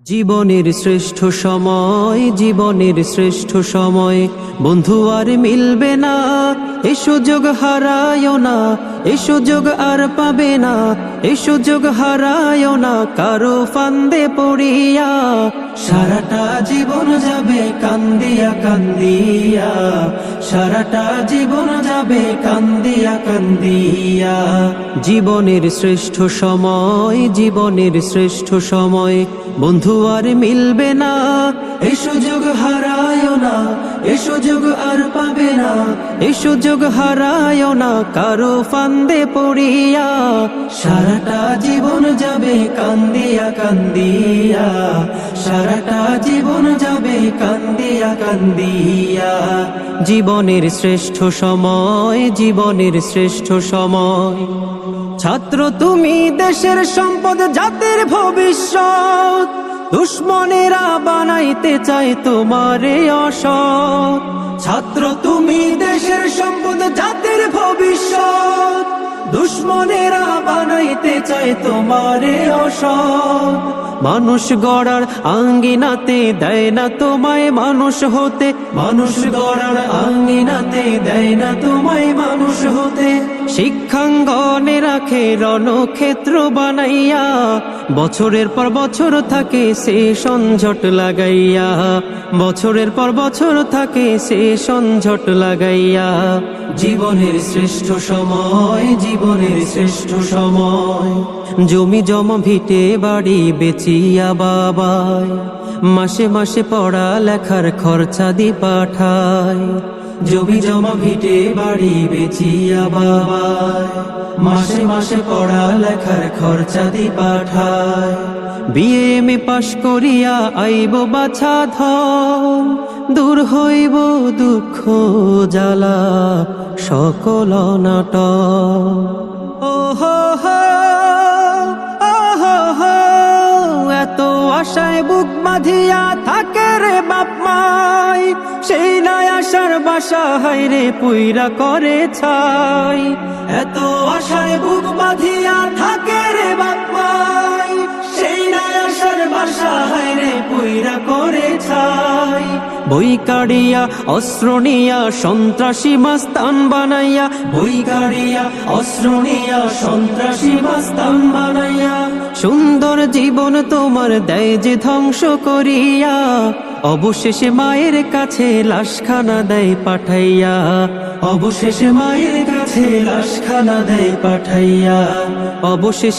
জীবনের শ্রেষ্ঠ সময়, জীবনের শ্রেষ্ঠ সময় বন্ধু আর মিলবে না। এ সুযোগ হারায়ও না, এ সুযোগ আর পাবে না, এ সুযোগ হারায়ও না কারো ফান্দে পড়িয়া। সারাটা জীবন যাবে কান্দিয়া কান্দিয়া, সারাটা জীবন যাবে কান্দিয়া কান্দিয়া। জীবনের শ্রেষ্ঠ সময়, জীবনের শ্রেষ্ঠ সময় বন্ধু আর মিলবে না। এ সুযোগ হারায়ও না, এ সুযোগ আর পাবে না, এ সুযোগ হারায়ও না কারো ফান্দে পড়িয়া। সারাটা জীবন যাবে কান্দিয়া কান্দিয়া, সারাটা জীবন যাবে কান্দিয়া কান্দিয়া। জীবনের শ্রেষ্ঠ সময়, জীবনের শ্রেষ্ঠ সময়। ছাত্র তুমি দেশের সম্পদ, জাতির ভবিষ্যৎ। দুশ্মনেরা বানাইতে চায় তোমারে অসৎ। ছাত্র তুমি দেশের সম্পদ, জাতির ভবিষ্যৎ। দুশ্মনেরা বানাইতে চায় তোমারে অসৎ। মানুষ গড়ার আঙ্গিনাতে দেয় না তোমায় মানুষ হতে, মানুষ গড়ার আঙ্গিনাতে দেয় না তোমায় মানুষ হতে। শিক্ষাঙ্গনে রাখে রণক্ষেত্র বানাইয়া, বছরের পর বছর থাকে সে সংঝট লাগাইয়া, বছরের পর বছর থাকে সে সংঝট লাগাইয়া। জীবনের শ্রেষ্ঠ সময়, জীবনের শ্রেষ্ঠ সময়। জমি জমা ভিটে বাড়ি বেচিয়া বাবায়, মাসে মাসে পড়া লেখার খরচা দি পাঠায়। জমি জমা ভিটে বাড়ি বেচিয়া বাবায়, মাসে মাসে পড়া লেখার খরচা দি পাঠায়। বিএ পাশ করিয়া আইব বাছা ধন, দূর হইব দুঃখ জ্বালা সকল নাটক। ওহো হো, ওহো হো, এত আশায় বুক বাঁধিয়া থাকে রে বাপ মাই, সেই নাই আশার বাসা হায়রে পুইরা করে ছাই। এত আশায় বুক বাঁধিয়া থাকে রে বাপ মাই, সেই নাই আশার বাসা হায়রে পুইরা করে ছাই। বই কাড়িয়া অস্ত্র নিয়া সন্ত্রাসী মাস্তান বানাইয়া, বই কাড়িয়া অস্ত্র নিয়া সন্ত্রাসী মাস্তান বানাইয়া। সুন্দর জীবন তোমার দেয় যে ধ্বংস করিয়া, অবশেষে মায়ের কাছে লাশখানা দেয় পাঠাইয়া, অবশেষে মায়ের কাছে লাশখানা দেয় পাঠাইয়া। অবশেষে